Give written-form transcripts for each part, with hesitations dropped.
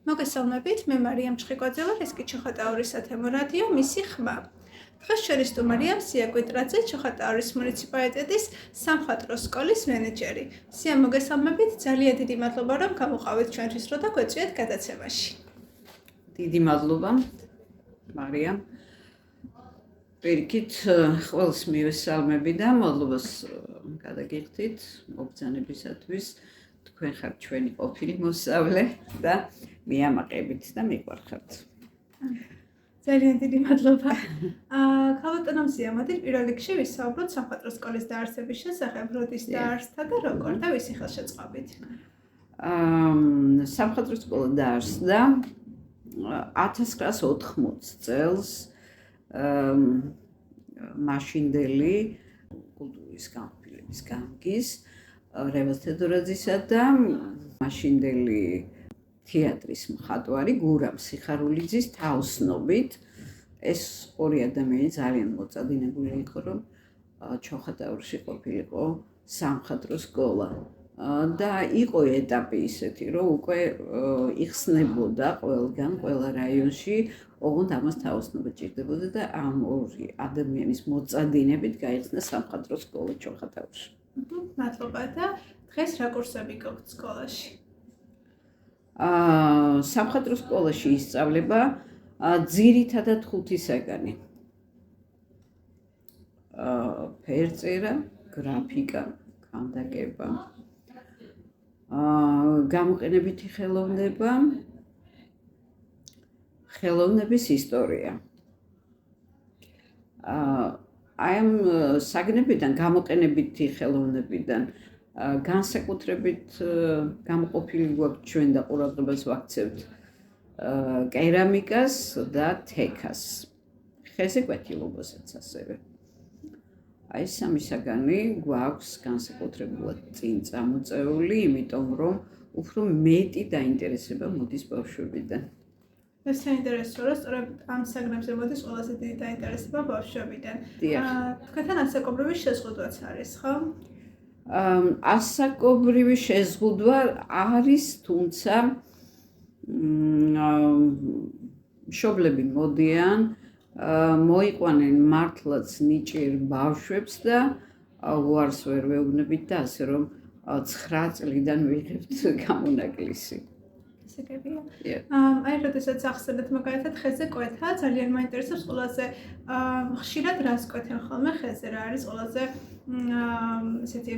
მოგესალმებით, მე მარიამ ჩხიკვაძე ვარ, ეს კი ჩოხატაურის სათემო რადიო, მისი ხმა. დღეს შორის სტუმარია სია კვიტრაძე, ჩოხატაურის მუნიციპალიტეტის სამხატვრო სკოლის მენეჯერი. სია, მოგესალმებით, ძალიან დიდი მადლობა, რომ გამოყავით ჩვენთვის დრო და გვეწვიეთ გადაცემაში. დიდი მადლობა, მარიამ. პირიქით, ყველს მივესალმები და მადლობას გადაგიხდით მოგზაურობისათვის. თქვენ ხართ ჩვენი ყოფილი მოსწავლე და მიამაყებით და მიყვარხართ. ძალიან დიდი მადლობა. ქალბატონო სია, მოდით პირველ რიგში ვისაუბროთ სამხატვრო სკოლის დაარსების შესახებ, როდის დაარსდა და როგორ და ვისი ხელშეწყობით. სამხატვრო სკოლა დაარსდა 1980 წელს მაშინდელი კულტურის განყოფილების გამგის რევაზ თედორაძისა და მაშინდელი თეატრის მხატვარი გურამ სიხარულიძის თაოსნობით ეს ორი ადამიანი ძალიან მოწადინებული იყო, რომ ჩოხატაურში ყოფილიყო სამხატვრო სკოლა და იყო ეტაპი ისეთი, რომ უკვე იხსნებოდა ყველგან, ყველა რაიონში, ოღონდ ამას თაოსნობა ჭირდებოდა და ამ ორი ადამიანის მოწადინებით გაიხსნა სამხატვრო სკოლა ჩოხატაურში. მადლობა და დღეს რა კურსები გაქვთ სკოლაში? სამხატვრო სკოლაში ისწავლება ძირითადად 5 საგანი. ფერწერა, გრაფიკა, ქანდაკება, გამოყენებითი ხელოვნება, ხელოვნების ისტორია. აი ამ საგნებიდან, გამოყენებითი ხელოვნებიდან განსაკუთრებით გამოყოფილი გვაქვს ჩვენ და ყურადღებას ვაქცევთ კერამიკას და თექას, ხეზე კვეთილობასაც ასევე. აი სამი საგანი გვაქვს განსაკუთრებულად წინ წამოწეული, იმიტომ რომ უფრო მეტი დაინტერესება მოდის ბავშვებიდან. ეს საინტერესოა, რომ სწორედ ამ საგნებზე მოდის ყველაზე დიდი დაინტერესება ბავშვებიდან. თქვენთან ასაკობრივი შეზღუდვაც არის, ხო? ასაკობრივი შეზღუდვა არის, თუმცა მშობლები მოდიან, მოიყვანენ მართლაც ნიჭიერ ბავშვებს და უარს ვერ ვეუბნებით და ასე რომ 9 წლიდან ვიღებთ გამონაკლისი. აი, როდესაც ახსენეთ მაგალითად ხეზე კვეთა, ძალიან მაინტერესებს ყველაზე ხშირად რას კვეთენ ხოლმე ხეზე, რა არის ყველაზე ესეთი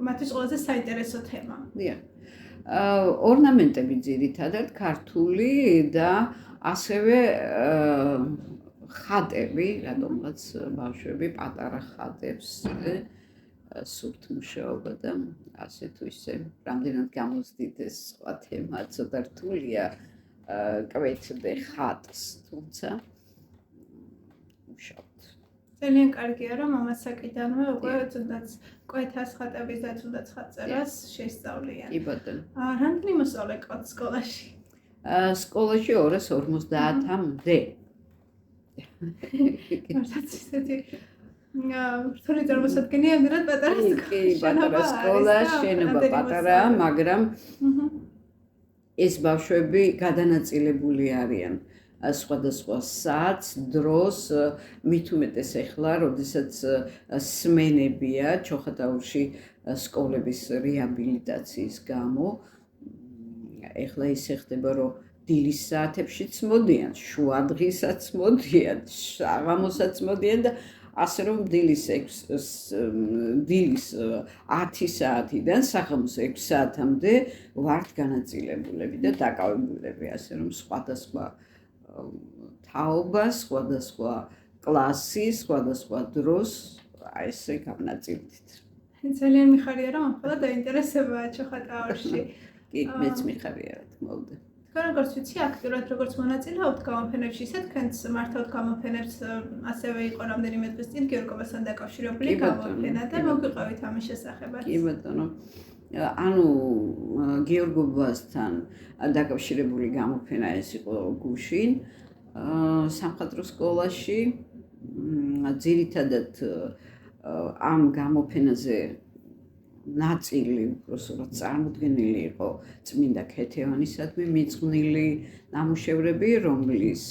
მათთვის ყველაზე საინტერესო თემა. ორნამენტები ძირითადად ქართული და ასევე ხატები, რადგანაც ბავშვები პატარა ხატებს სურთ მუშაობა და ასე თუ ისე რამდენად გამოსდით ეს სხვა თემა ცოტა რთულია კვეთდე ხატს, თუმცა მუშაობთ. ძალიან კარგია, რომ ამასაკიდანვე უკვე თუნდაც კვეთას ხატების და თუნდაც ხატწერას შეისწავლიან. კი ბატონო. რამდენი მოსწავლე ყავთ სკოლაში? სკოლაში 250-მდე. მართლაც ისეთი რთული წარმოსადგენია, ამდენად პატარა სკოლა. კი, პატარა სკოლა, შენობა პატარაა, მაგრამ ეს ბავშვები გადანაწილებული არიან სხვადასხვა საათს, დროს, მით უმეტეს ეხლა, როდესაც სმენებია ჩოხატაურში სკოლების რეაბილიტაციის გამო. ეხლა ისე ხდება, რომ დილის საათებშიც მოდიან, შუადღისაც მოდიან, საღამოსაც მოდიან და ასე რომ დილის 10 საათიდან საღამოს 6 საათამდე ვართ განაწილებულები და დაკავებულები, ასე რომ სხვადასხვა თაობა, სხვადასხვა კლასი, სხვადასხვა დროს აი ესე განაწილდით. ძალიან მიხარია, რომ ახლა დაინტერესებაა ჩოხატაურში. კი, მეც მიხარია, რა თქმა უნდა. თქვენ როგორც ვიცი, აქტიურად როგორც მონაწილეობთ გამოფენებში, ისე თქვენც მართავთ გამოფენებს, ასევე იყო რამდენიმე დღის წინ გიორგობასთან დაკავშირებული გამოფენა და მოგვიყევით ამის შესახებაც. კი ბატონო. ანუ გიორგობასთან დაკავშირებული გამოფენა ეს იყო გუშინ სამხატვრო სკოლაში. ძირითადად ამ გამოფენაზე ნაწილი უпроსურად წარმოდგენილი იყო წმინდა ქეთევანისადმი მიძღვნილი ნამუშევრები, რომლის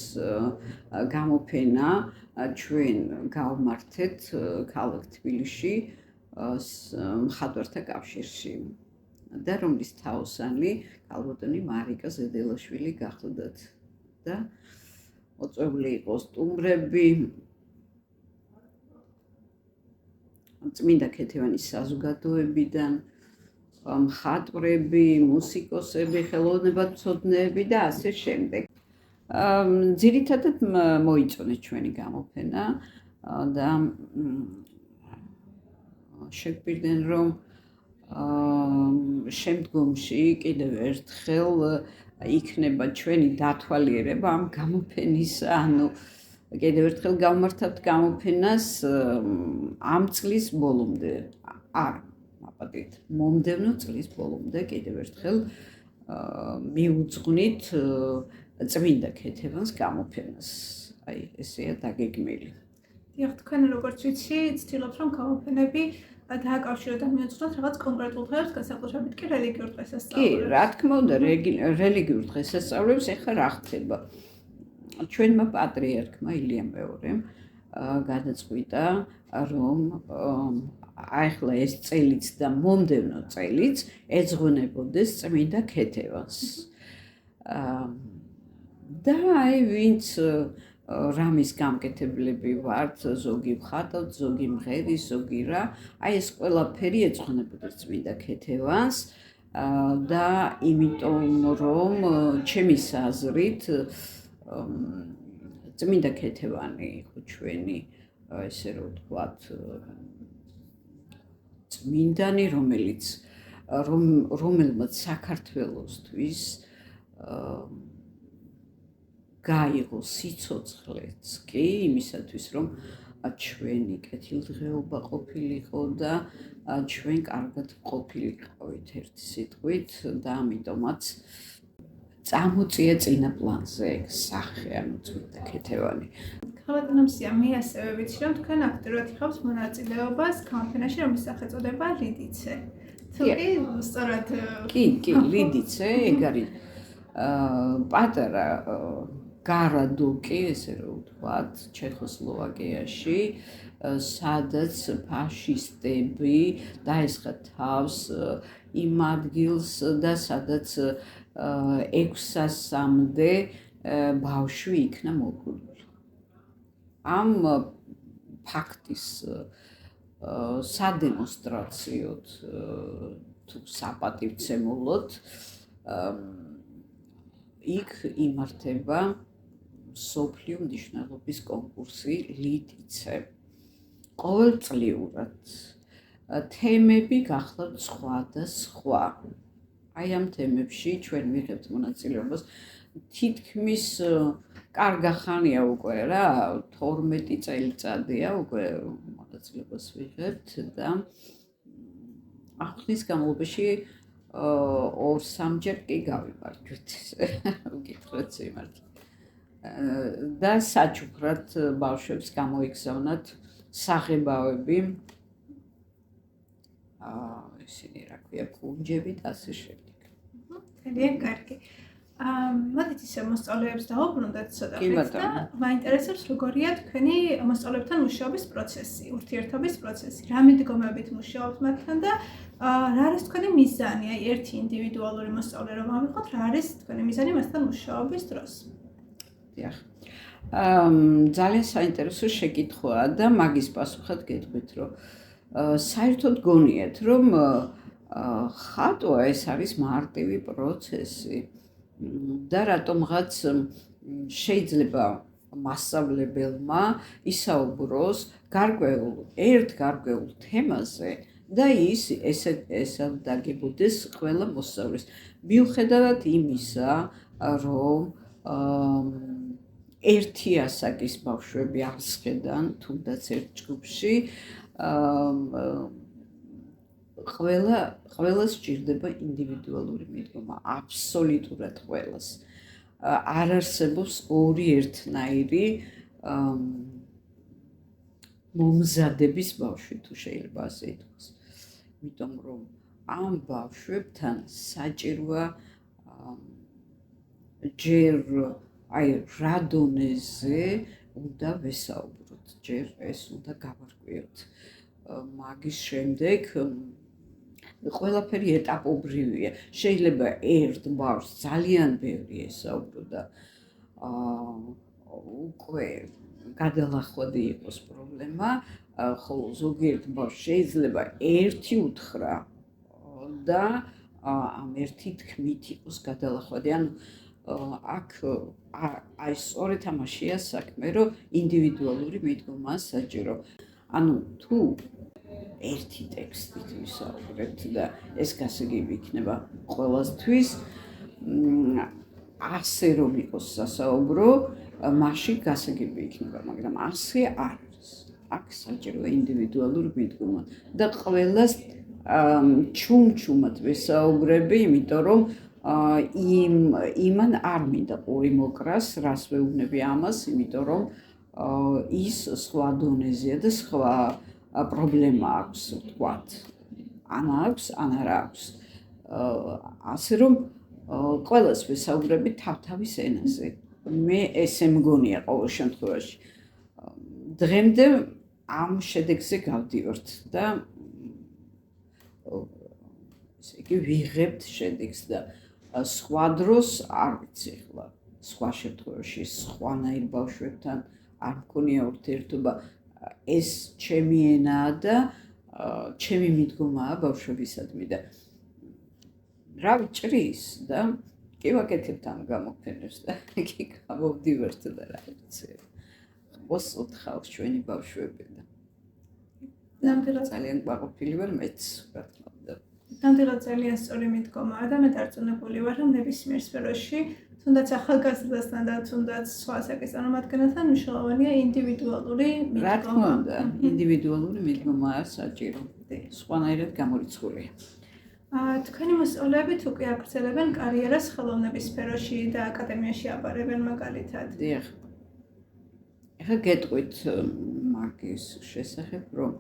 გამოფენა ჩვენ გავმართეთ ქალაქ თბილისში მხატვართა კავშირში და რომლის თაოსანი ქალბატონი მარიკა ზედელაშვილი გახლდათ და მოწვეული იყო სტუმრები წმინდა ქეთევანის საზოგადოებიდან, მხატვრები, მუსიკოსები, ხელოვნებათმცოდნეები და ასე შემდეგ. ძირითადად მოიწონეს ჩვენი გამოფენა და შეგვიდნენ რომ შემდგომში კიდევ ერთხელ იქნება ჩვენი დათვალიერება ამ გამოფენისა, ანუ კიდევ ერთხელ გავმართავთ გამოფენას ამ წლის ბოლომდე, მაპატით, მომდევნო წლის ბოლომდე კიდევ ერთხელ მიუძღვნით წმინდა ქეთევანს გამოფენას. აი, ესეა დაგეგმილი. დიახ, თქვენ როგორც ვიცი, ცდილობთ რომ გამოფენები დააკავშიროთ და მიუძღვნოთ რაღაც კონკრეტულ დღეებს, განსაკუთრებით კი რელიგიურ დღესასწაულებს. კი, რა თქმა უნდა, რელიგიურ დღესასწაულებს ეხლა რა ხდება? ჩვენმა პატრიარქმა ილია მეორემ გადაწყვიტა, რომ ახლა ეს წელიც და მომდევნო წელიც ეძღვნებოდეს წმინდა ქეთევანს. და აი ვინც რამის გამკეთებლები ვართ, ზოგი ვხატავთ, ზოგი მღერის, ზოგი რა, აი ეს ყველაფერი ეძღვნებოდეს წმინდა ქეთევანს და იმიტომ რომ ჩემის აზრით წმინდა ქეთევანი იყო ჩვენი ესე რომ ვთქვათ წმინდანი, რომელმაც საქართველოსთვის გაიღო სიცოცხლეც კი იმისათვის რომ ჩვენი კეთილდღეობა ყოფილიყო და ჩვენ კარგად ყოფილიყავით ერთი სიტყვით და ამიტომაც წამოწია წინა პლანზე სახე, ანუ წმინდა ქეთევანი. ქალბატონო მსია, მე ასევე ვიცი რომ თქვენ აქტიურად იღებთ მონაწილეობას გამოფენაში, რომლის სახელწოდება ლიდიცე. თუ კი სწორად კი, ლიდიცე, ეგ არის პატარა გარადუკი, ესე რომ ვთქვათ, ჩეხოსლოვაკიაში, სადაც ფაშისტები დაესხა თავს იმ ადგილს და სადაც 600-მდე ბავშვი იქნა მოკლული. ამ ფაქტის სადემონსტრაციოდ თუ საპატივცემულოდ იქ იმართება მსოფლიო მნიშვნელობის კონკურსი ლიდიცე. ყოველწლიურად თემები გახლავთ სხვა და სხვა. აი ამ თემებში ჩვენ ვიღებთ მონაწილეობას თითქმის კარგა ხანია უკვე რა 12 წელიწადია უკვე მონაწილეობას ვიღებთ და ახლის განმავლობაში 2-3 კი გავიმარჯვეთ ვკითხოთ იმართლა და საჩუქრად ბავშვებს გამოიგზავნათ საღებავები ისინი რა ქვია კუნჯები და ასე შემდეგ. ძალიან კარგი. მოდით ისე მოსწავლეებს დავუბრუნდეთ ცოტა ხნით და მაინტერესებს როგორია თქვენი მოსწავლეებთან მუშაობის პროცესი, ურთიერთობის პროცესი. რა მიდგომებით მუშაობთ მათთან და რა არის თქვენი მიზანი? აი ერთი ინდივიდუალური მოსწავლე რომ ავიღოთ, რა არის თქვენი მიზანი მასთან მუშაობის დროს? დიახ. ძალიან საინტერესო შეკითხვაა და მაგის პასუხად გეტყვით, რომ საერთოდ გონიათ, რომ ხატვა ეს არის მარტივი პროცესი და რატომღაც შეიძლება მასწავლებელმა ისაუბროს ერთ გარკვეულ თემაზე და ის ესე დაგებოდეს ყველა მოსწავლეს. მიუხედავად იმისა, რომ ერთი ასაკის ბავშვები აღსყედან თუნდაც ერთ ჯგუფში ყველას სჭირდება ინდივიდუალური მიდგომა, აბსოლუტურად ყველას. არ არსებობს ორი ერთნაირი მომზადების ბავშვი, თუ შეიძლება ასე ითქვას. იმიტომ რომ ამ ბავშვებთან საჭიროა ჯერ აი რა დონეზე უნდა ვესაუბროთ, ჯერ ეს უნდა გავარკვიოთ. მაგის შემდეგ ყველაფერი ეტაპობრივია. შეიძლება ერთ ბავშვს ძალიან ბევრი ესაუბრო და უკვე გადალახვადი იყოს პრობლემა, ხოლო ზოგიერთ ბავშვს შეიძლება ერთი უთხრა და ამ ერთი თქმით იყოს გადალახვადი. ანუ აქ აი სწორედ ამაშია საქმე, რომ ინდივიდუალური მიდგომაა საჭირო. ანუ თუ ერთი ტექსტით ვისაუბრებთ და ეს გასაგები იქნება ყველასთვის, ასე რომ იყოს სასაუბრო, მაშინ გასაგები იქნება, მაგრამ ასე არ არის. აქ საჭიროა ინდივიდუალური მიდგომა და ყველას ჩუმ-ჩუმად ვესაუბრები, იმიტომ რომ იმან არ მინდა ყური მოკრას, რას ვეუბნები ამას, იმიტომ რომ ის სხვა დონეზეა და სხვა პრობლემა აქვს, ვთქვათ. ან აქვს, ან არ აქვს. ასე რომ ყველას ვესაუბრები თავთავის ენაზე. მე ესე მგონია ყოველ შემთხვევაში. დღემდე ამ შედეგზე გავდივართ და ესე იგი ვიღებთ შედეგს და სხვა დროს არ ვიცი ახლა სხვა შემთხვევაში სხვანაირ ბავშვებთან არ მქონია ურთიერთობა. ეს ჩემი ენაა და ჩემი მიდგომაა ბავშვებისადმი და რა ვიჭრის და კი ვაკეთებთ ამ გამოფენებს და კი გავდივართ და რა ვიცი. მოსწოთ ხალხს ჩვენი ბავშვები და ნამდვილად ძალიან გაყოფილი ვარ მეც, რა თქმა უნდა. ნამდვილად ძალიან სწორი მიდგომაა და მე დარწმუნებული ვარ, რომ ნებისმიერ სფეროში, თუნდაც ახალგაზრდასთან და თუნდაც სხვა საკის წარმომადგენელთან მნიშვნელოვანია ინდივიდუალური რა მიდგომა. თქმა უნდა, ინდივიდუალური მიდგომაა საჭირო. სხვანაირად გამორიცხულია. თქვენი მოსწავლეებით უკვე აგრძელებენ კარიერას ხელოვნების სფეროში და აკადემიაში აბარებენ მაგალითად. დიახ. ეხლა გეტყვით მაგის შესახებ, რომ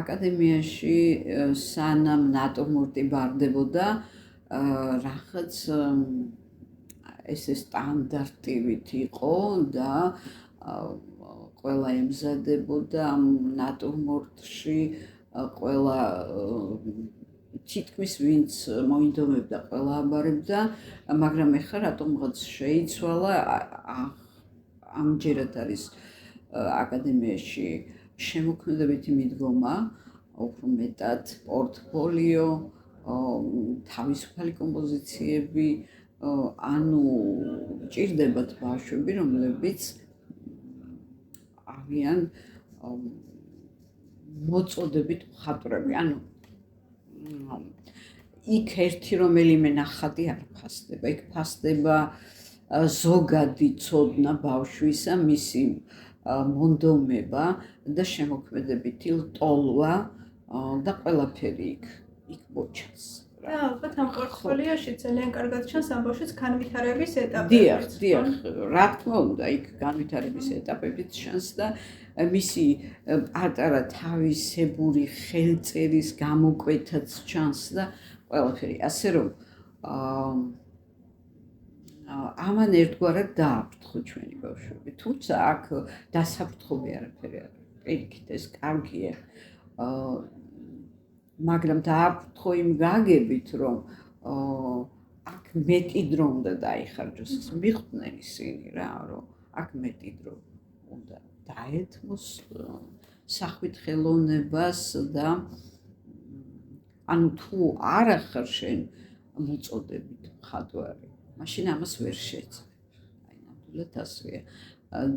აკადემიაში სანამ ნატურმორტი ბარდებოდა, რაღაც ესე სტანდარტივით იყო და ყველა ემზადებოდა ამ ნატურმორტში, ყველა თითქმის ვინც მოინდომებდა, ყველა აბარებდა, მაგრამ ეხლა რატომღაც შეიცვალა, ამჯერად არის აკადემიაში შემოქმედებითი მიდგომა, უფრო მეტად პორტფოლიო, თავისუფალი კომპოზიციები, ანუ ჭირდებათ ბავშვები, რომლებიც არიან მოწოდებით მხატვრები, ანუ იქ ერთი რომელიმე ნახატი არ ფასდება, იქ ფასდება ზოგადი ცოდნა ბავშვისა, მისი მონდომება და შემოქმედებითი ლტოლვა და ყველაფერი იქ მოჩანს. და ალბათ ამ პორტფოლიოში ძალიან კარგად ჩანს ამ ბავშვის განვითარების ეტაპები. დიახ, რა თქმა უნდა, იქ განვითარების ეტაპებიც ჩანს და მისი პატარა თავისებური ხელწერის გამოკვეთაც ჩანს და ყველაფერი. ასე რომ ამან ერთგვარად დააფრთხო ჩვენი ბავშვები. თუმცა აქ დასაფრთხობი არაფერი არ არის. პირიქით ეს კარგია. მაგრამ დააფრთხო იმ გაგებით, რომ აქ მეტი დრო უნდა დაიხარჯოს. მიხვდნენ ისინი რა, რომ აქ მეტი დრო უნდა დაეთმოს სახვით ხელოვნებას და ანუ თუ არ ახარ შენ მოწოდებით მხატვარი, მაშინ ამას ვერ შეძლებ. აი ნამდვილად ასეა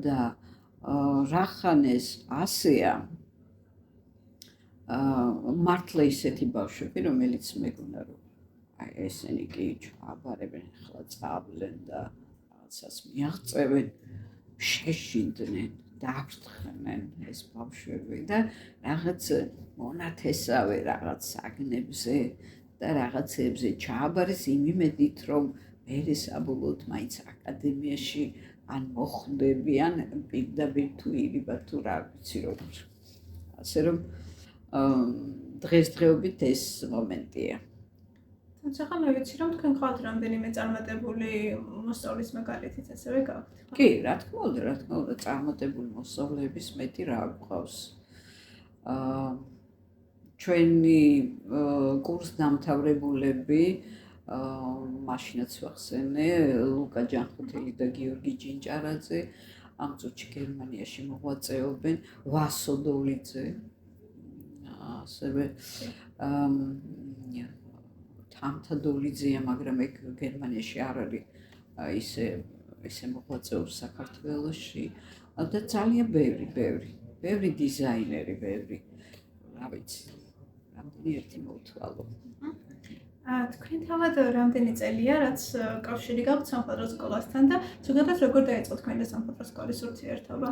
და რახან ეს ასეა, მართლა ისეთი ბავშვები, რომელიც მეგონა რომ აი ესენი კი ჩააბარებენ, ახლა წავლენ და რაღაცას მიაღწევენ, შეშინდნენ, დააფრთხნენ ეს ბავშვები და რაღაც მონათესავე რაღაც საგნებზე და რაღაცებზე ჩააბარეს იმ იმედით, რომ მერე საბოლოოდ მაინც აკადემიაში ან მოხვდებიან პირდაპირ თუ ირიბად თუ რა ვიცი როგორ. ასე რომ დღესდღეობით ეს მომენტია. თუმცა ხა მე ვიცი რომ თქვენ ყავთ რამდენიმე წარმატებული მოსწავლის მაგალითიც ასევე გაქვთ. კი, რა თქმა უნდა, წარმატებული მოსწავლეების მეტი რა გვყავს. ჩვენი კურსდამთავრებულები მაშინაც ვახსენე, ლუკა ჯანხუთელი და გიორგი ჯინჭარაძე ამ წუთში გერმანიაში მოღვაწეობენ, ვასო დოლიძე, ასევე თამთა დოლიძეა, მაგრამ ეგ გერმანიაში არ არის ისე მოღვაწეობს საქართველოში და ძალიან ბევრი დიზაინერი, რა ვიცი, რამდენი ერთი მოვთვალო. თქვენ თავად რამდენი წელია, რაც კავშირი გაქვთ სამხატვრო სკოლასთან და ზოგადად როგორ დაიწყო თქვენი და სამხატვრო სკოლის ურთიერთობა?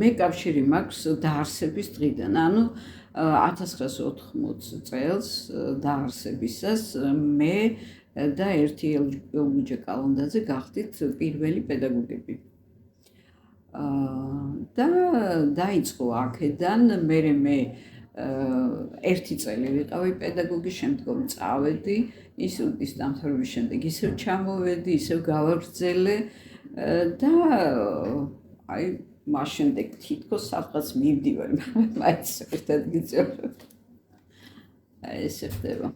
მე კავშირი მაქვს დაარსების დღიდან, ანუ 1980 წელს დაარსებისას მე და ერთი ელგუჯა კალანდაძე გავხდით პირველი პედაგოგები. და დაიწყო აქედან, მე ერთი წელი ვიყავი პედაგოგი, შემდგომ წავედი ინსტიტუტის დამთავრების შემდეგ ისევ ჩამოვედი, ისევ გავაგრძელე და აი მას შემდეგ თითქოს სადღაც მივდივარ, მაინც ერთად გიწევთ. ესე ხდება.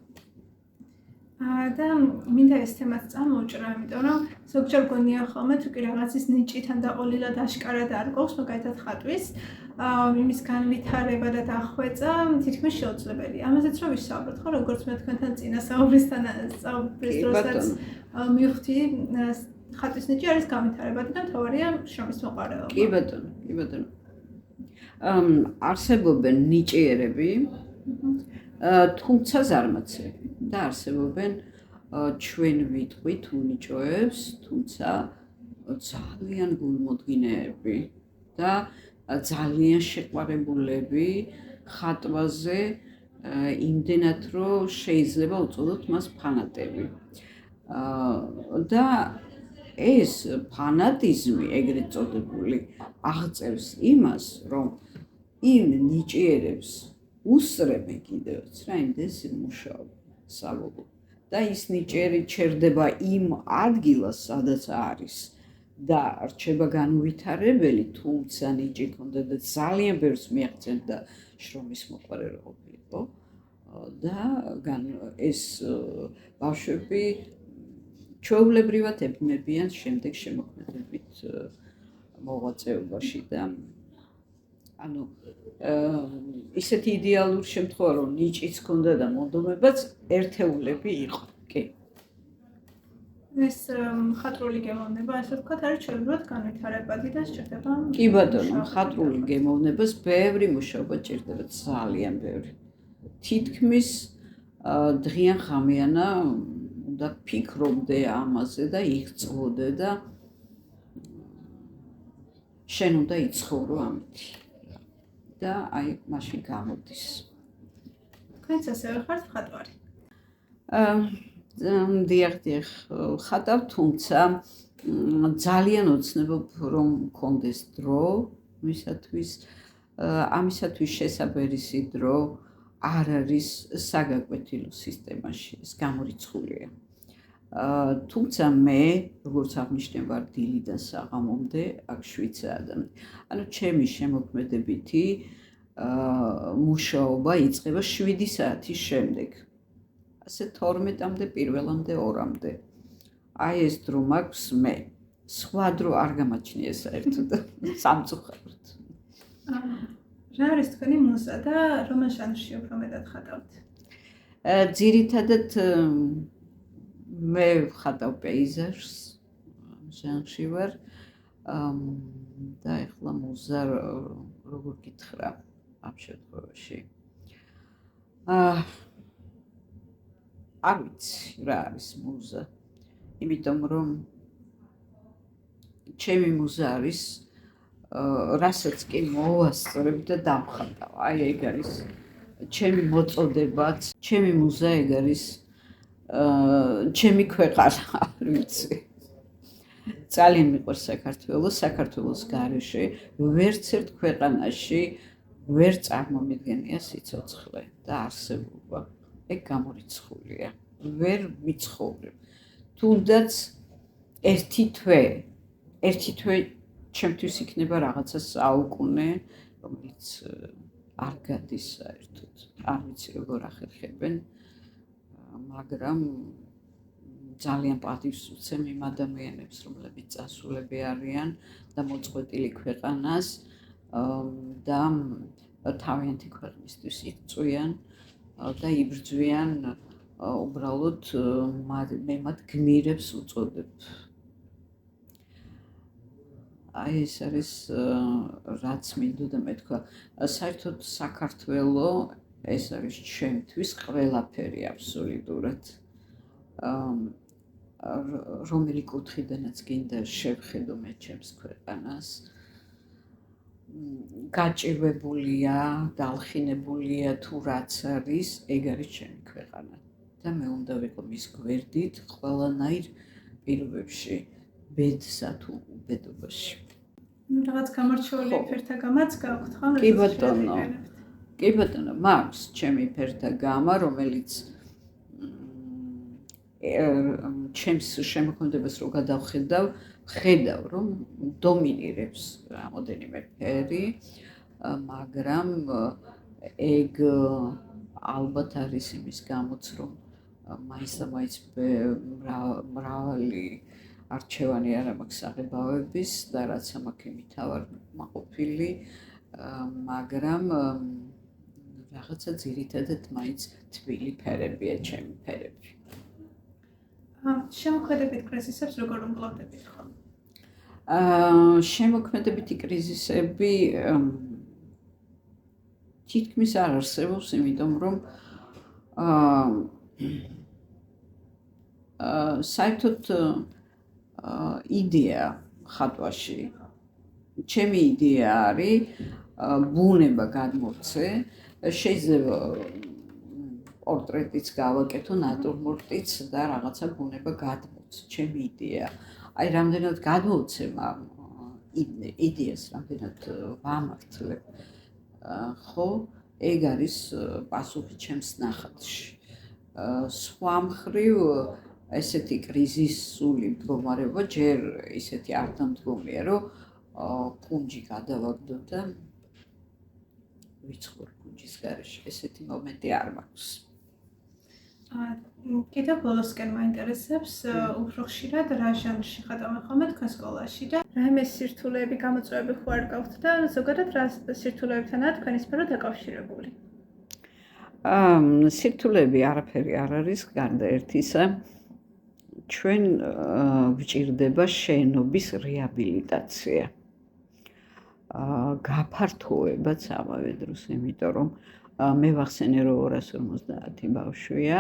და მინდა ეს თემაც წამოვჭრა, იმიტომ რომ ზოგჯერ გონია ხოლმე თუ კი რაღაცის ნიჭიდან დაყოლილად აშკარად არ გვაქვს, მაგალითად ხატვის იმის განვითარება და დახვეწა თითქმის შეუძლებელია. ამაზეც რომ ვისაუბროთ, ხო, როგორც მე თქვენთან წინა საუბრის დროსაც მივხვდი, ხატვის ნიჭი არის განვითარებადი და მთავარია შრომის მოყარეობა. კი ბატონო. არსებობენ ნიჭიერები, თუმცა ზარმაცები და არსებობენ ჩვენ ვიტყვით უნიჭოებს, თუმცა ძალიან გულმოდგინეები და ძალიან შეყვარებულები ხატვაზე იმდენად რომ შეიძლება უწოდოთ მას ფანატები. და ეს ფანატიზმი, ეგრეთ წოდებული, აღწევს იმას, რომ იმ ნიჭიერებს უსწრებენ კიდევაც რა იმდეს მუშაობა საბოლოო და ის ნიჭიერი ჩერდება იმ ადგილას, სადაც არის და რჩება განუვითარებელი, თუმცა ნიჭი ქონდა და ძალიან ბევრს მიაღწევდა შრომის მოყვარე რო ყოფილიყო და ეს ბავშვები ჩვეულებრივად ებნებიან შემდეგ შემოქმედებით მოღვაწეობაში და ანუ ისეთი იდეალური შემთხვევა რომ ნიჭიც ქონდა და მონდომებაც ერთეულები იყო. კი. ეს ხატრული გემოვნება, ასე ვთქვათ, არის ჩვეულებრივად განვითარებადი და სჭირდება. კი ბატონო, ხატრული გემოვნებას ბევრი მუშაობა ჭირდება, ძალიან ბევრი. თითქმის დღიან ხამიანა უნდა ფიქრობდე ამაზე და იღწვოდე და შენ უნდა იცხოვრო ამით. და აი მაშინ გამოდის. თქვენც ასევე ხართ ხატვარი. დიახ, ხატავ, თუმცა ძალიან ოცნებობ რომ მქონდეს დრო მისათვის, ამისათვის შესაბერისი დრო არ არის საგაკვეთილო სისტემაში, ეს გამორიცხულია. თუმცა მე, როგორც აღნიშნე, ვარ დილიდან საღამომდე აქ შვიცრადან. ანუ ჩემი შემოქმედებითი მუშაობა იწყება 7 საათის შემდეგ. ასე 12-მდე, პირველამდე 2-მდე. აი ეს დრო მაქვს მე. სხვა დრო არ გამაჩნია საერთოდ სამწუხაროდ. რა არის თქვენი მუზა და რომელ ჟანრში უფრო მეტად ხატავთ? ძირითადად მე ვხატავ პეიზაჟს, ჟანრში ვარ და ეხლა მუზა როგორ გითხრა ამ შემთხვევაში. არ ვიცი რა არის მუზა, იმიტომ რომ ჩემი მუზა არის რასაც კი მოვასწრებ და დავხატავ. აი ეგ არის ჩემი მოწოდებაც, ჩემი მუზა ეგ არის ჩემი ქვეყანა, არ ვიცი. ძალიან მიყვარს საქართველოს გარეშე, ვერც ერთ ქვეყანაში ვერ წარმომიდგენია სიცოცხლე და არსებობა. ეგ გამორიცხულია. ვერ ვიცხოვრებ. თუნდაც ერთი თვე ჩემთვის იქნება რაღაცა საუკუნე, რომელიც არ გადის საერთოდ. არ ვიცი როგორ ახერხებენ, მაგრამ ძალიან პატივს ვუცემ იმ ადამიანებს, რომლებიც წასულები არიან და მოწყვეტილი ქვეყანას და თავიანთი ქვეყნისთვის იწვიან და იბრძვიან, უბრალოდ მე მათ გმირებს უწოდებ. აი ეს არის რაც მინდოდა მეთქვა. საერთოდ საქართველო ეს არის ჩემთვის ყველაფერი აბსოლუტურად. რომელი კუთხიდანაც გინდა შევხედო მე ჩემს ქვეყანას. გაჭირვებულია, დალხინებულია თუ რაც არის, ეგ არის ჩემი ქვეყანა. და მე უნდა ვიყო მის გვერდით ყველანაირ პირობებში, ბედსა თუ უბედობაში. რაღაც გამორჩეული ფერთა გამაც გაქვთ ხო? კი ბატონო. კი ბატონო, მაქვს ჩემი ფერთა გამა, რომელიც ჩემს შემოქმედებას რო გადავხედავ, ხედავ რომ დომინირებს რამოდენიმე ფერი, მაგრამ ეგ ალბათ არის იმის გამოც, რომ მაინც და მაინც მრავალი არჩევანი არ მაქვს საღებავების და რაც მაქვს იმით ვარ მაყოფილი, მაგრამ რაღაცა ძირითადად მაინც თბილი ფერებია ჩემი ფერები. შემოქმედებით კრიზისებს როგორ უმკლავდებით ხო? შემოქმედებითი კრიზისები თითქმის არ არსებობს, იმიტომ რომ საერთოდ იდეა ხატვაში, ჩემი იდეა არის ბუნება გადმოვცე, შეიძლება პორტრეტიც გავაკეთო, ნატურმორტიც და რაღაცა ბუნება გადმოვცე, ჩემი იდეა. აი რამდენად გადმოვცემ ამ იდეას, რამდენად ვამართლებ, ხო, ეგ არის პასუხი ჩემს ნახატში. სხვა მხრივ ესეთი კრიზისული მდგომარეობა ჯერ ისეთი არ დამდგომია, რომ კუნჯი გადავაგდო და ვიცხურ კუნჯის გარეშე. ესეთი მომენტი არ მაქვს. კიდევ ბოლოსკენ მაინტერესებს უფრო ხშირად რა ჟანრში ხატავენ ხოლმე თქვენ სკოლაში და რაიმე სირთულეები, გამოწვევები ხო არ გაქვთ და ზოგადად რა სირთულეებთანაა თქვენი სფერო დაკავშირებული? სირთულეები არაფერი არ არის, გარდა ერთისა, ჩვენ გვჭირდება შენობის რეაბილიტაცია. გაფართოებაც ამავე დროს, იმიტომ რომ მე ვახსენე რომ 250 ბავშვია,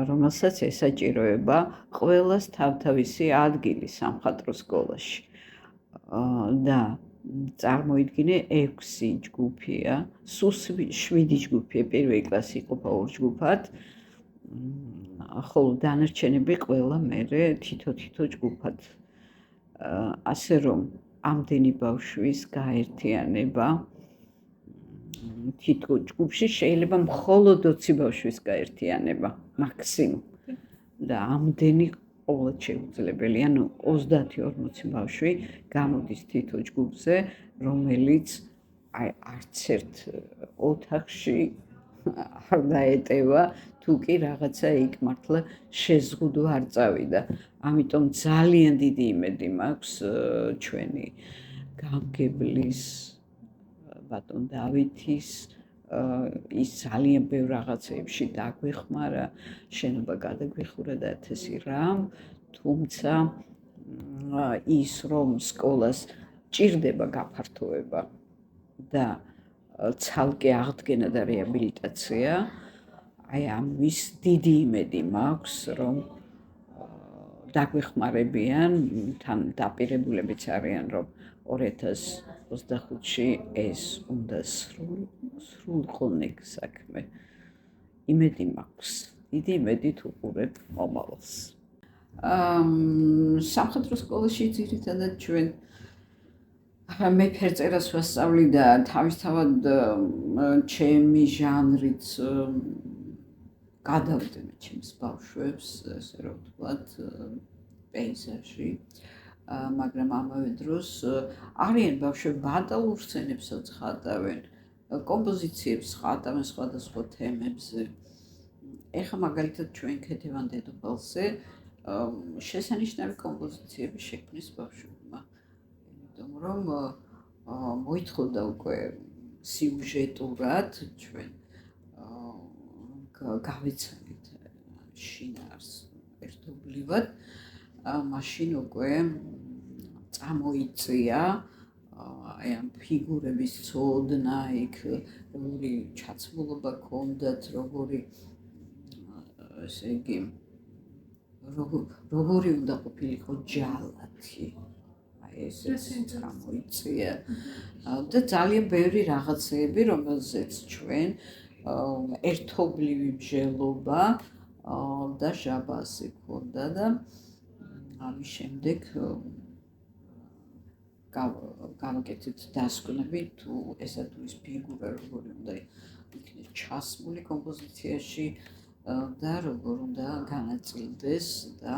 რომელსაც ესაჭიროება ყველას თავთავისი ადგილი სამხატვრო სკოლაში. და წარმოიდგინე 6 ჯგუფია, სულ 7 ჯგუფია, პირველი კლასი იყოფა 2 ჯგუფად, ხოლო დანარჩენები ყველა მერე თითო ჯგუფად. ასე რომ ამდენი ბავშვის გაერთიანება თითო ჯგუფში შეიძლება მხოლოდ 20 ბავშვის გაერთიანება მაქსიმუმ და ამდენი ყოველთ შეუძლებელი, ანუ 30-40 ბავშვი გამოდის თითო ჯგუფზე, რომელიც არც ერთ ოთახში არ დაეტევა, თუ კი რაღაცა იქ მართლა შეზღუდვა არ წავიდა. ამიტომ ძალიან დიდი იმედი მაქვს ჩვენი გამგებლის ბატონ დავითის ის ძალიან ბევრ რაღაცებში დაგვეხმარა, შენობა გადაგვიხურა და 1000 რამ, თუმცა ის რომ სკოლას ჭირდება გაფართოება და ცალკე აღდგენა და რეაბილიტაცია, აი ამის დიდი იმედი მაქვს, რომ დაგვეხმარებიან, თან დაპირებულებიც არიან, რომ 2025-ში ეს უნდა სრულყო საქმე. იმედი მაქვს, დიდი იმედით უყურებ მომავალს. სამხატვრო სკოლაში ძირითადად ჩვენ მე ფერწერას ვასწავლი და თავისთავად ჩემი ჟანრიც გადავდემე ჩემს ბავშვებს, ესე რომ ვთქვათ, პეიზაჟი, მაგრამ ამავე დროს არიან ბავშვები ბატალურ სცენებსაც ხატავენ, კომპოზიციებს ხატავენ სხვადასხვა თემებზე. ეხლა მაგალითად ჩვენ ქეთევან დედოფალზე შესანიშნავი კომპოზიციები შექმნეს ბავშვებმა. იმიტომ რომ მოითხოვდა უკვე სიუჟეტურად ჩვენ გავეცანით შინაარს ერთობლივად, მაშინ უკვე წამოიწია აი ამ ფიგურების ცოდნა, იქ როგორი ჩაცმულობა ჰქონდათ, როგორი ესე იგი როგორი უნდა ყოფილიყო ჯალათი. ესეც გამოიწია და ძალიან ბევრი რაღაცები, რომელზეც ჩვენ ერთობლივი მსჯელობა და ჟაბასი ქონდა და ამის შემდეგ გავაკეთეთ დასკვნები თუ ესა თუ ის ფიგურა როგორი უნდა იქნეს ჩასმული კომპოზიციაში და როგორ უნდა განაწილდეს და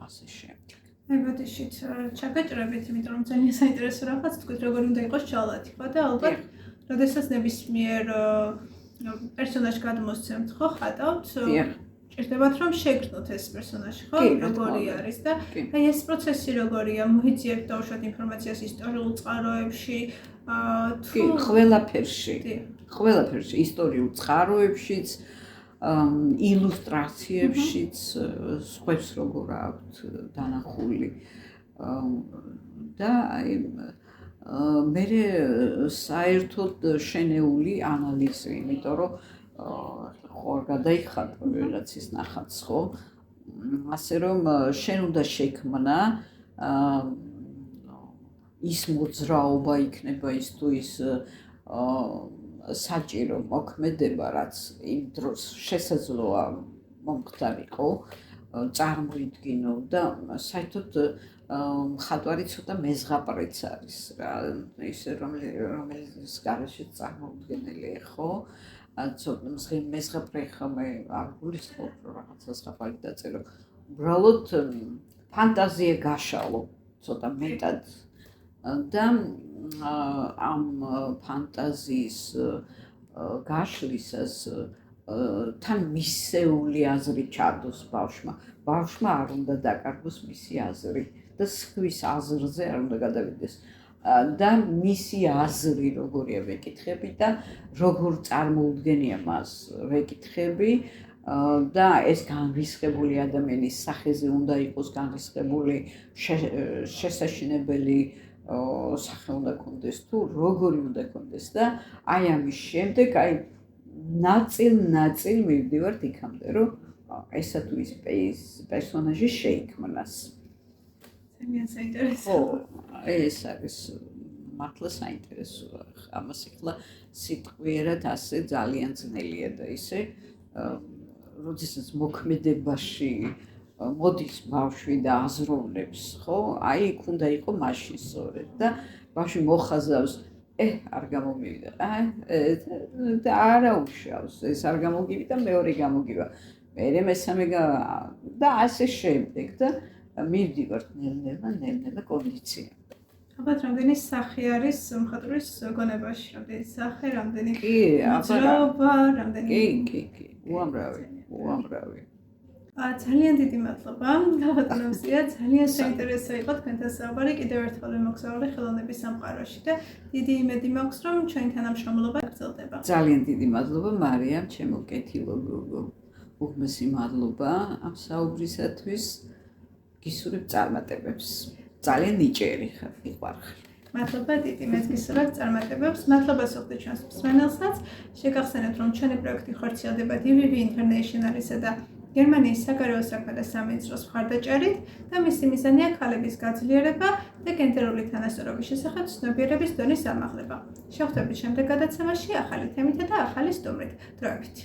ასე შემდეგ. მე ბოდიშით ჩაგაჭრებით, იმიტომ რომ ძალიან საინტერესო რაღაც თქვით, როგორი უნდა იყოს ჯალათი, ხო და ალბათ, როდესაც ნებისმიერ პერსონაჟს გადმოსცემთ, ხო, ხატავთ, ჭირდებათ რომ შეგრძნოთ ეს პერსონაჟი, ხო, როგორი არის და აი ეს პროცესი როგორია, მოიძიებთ დაუშვათ ინფორმაციას ისტორიულ წყაროებში, თუ ყველაფერში, ისტორიულ წყაროებშიც, ილუსტრაციებშიც, სხვებს როგორ აქვთ დანახული და აი მე საერთოდ შენეული ანალიზი, იმიტომ რომ ხო არ გადაიხატო ვიღაცის ნახატს, ხო? ასე რომ შენ უნდა შექმნა ის მოძრაობა იქნება ის თუ ის საჭირო მოქმედება, რაც იმ დროს შესაძლოა მომხდარიყო, წარმოიდგინო და საერთოდ მხატვარი ცოტა მეზღაპრეც არის რა, ისე რომელიც გარეშე წარმოუდგენელი ხო? ცოტა მეზღაპრე ხომ არ გულისხმობ რომ რაღაცა ზღაპარი დაწერო. უბრალოდ ფანტაზია გაშალო ცოტა მეტად და ამ ფანტაზიის გაშლისას თან მისეული აზრი ჩადოს ბავშვმა. ბავშვმა არ უნდა დაკარგოს მისი აზრი და სხვის აზრზე არ უნდა გადავიდეს. და მისი აზრი როგორია ვეკითხები და როგორ წარმოუდგენია მას ვეკითხები და ეს განრისხებული ადამიანის სახეზე უნდა იყოს განრისხებული შესაჩინებელი სახე უნდა კონდეს თუ როგორი უნდა კონდეს და აი ამის შემდეგ აი ნაწილ მივდივართ იქამდე რომ ესა თუ ის პერსონაჟი შეიქმნას. ძალიან საინტერესო. ეს არის მართლა საინტერესო. ამას ახლა სიტყვიერად ასე ძალიან ძნელია და ისე როდესაც მოქმედებაში მოდის ბავშვი და აზროვნებს, ხო? აი იქ უნდა იყო მაშინ სწორედ და ბავშვი მოხაზავს, არ გამომივიდა. და არა უშავს, ეს არ გამოგივიდა, მეორე გამოგივა. მერე მესამე და ასე შემდეგ და მივდივართ ნელ-ნელა კონდიციამდე. ალბათ რამდენი სახე არის მხატვრის გონებაში, რამდენი სახე, რამდენი მოძრაობა, რამდენი კი, უამრავი. ძალიან დიდი მადლობა, გაბატონებსია, ძალიან საინტერესო იყო თქვენთან საუბარი, კიდევ ერთხელ მოგზაურე ხელოვნების სამყაროში და დიდი იმედი მაქვს, რომ ჩვენი თანამშრომლობა გრძელდება. ძალიან დიდი მადლობა მარიამ, ჩემო კეთილო გოგო. უღმესი მადლობა ამ საუბრისათვის. გისურვებ წარმატებებს. ძალიან ნიჭიერი ხარ, მიყვარხარ. მადლობა დიდი, მეც გისურვებ წარმატებებს. მადლობა სულ ჩვენს მსმენელსაც. შეგახსენებთ, რომ ჩვენი პროექტი ხორციელდება DVV International-ისა და გერმანიის საგარეო საქმეთა სამინისტროს მხარდაჭერით და მისი მიზანია ქალების გაძლიერება და გენდერული თანასწორობის შესახებ ცნობიერების დონის ამაღლება. შევხვდებით შემდეგ გადაცემაში ახალი თემითა და ახალი სტუმრით. დროებით.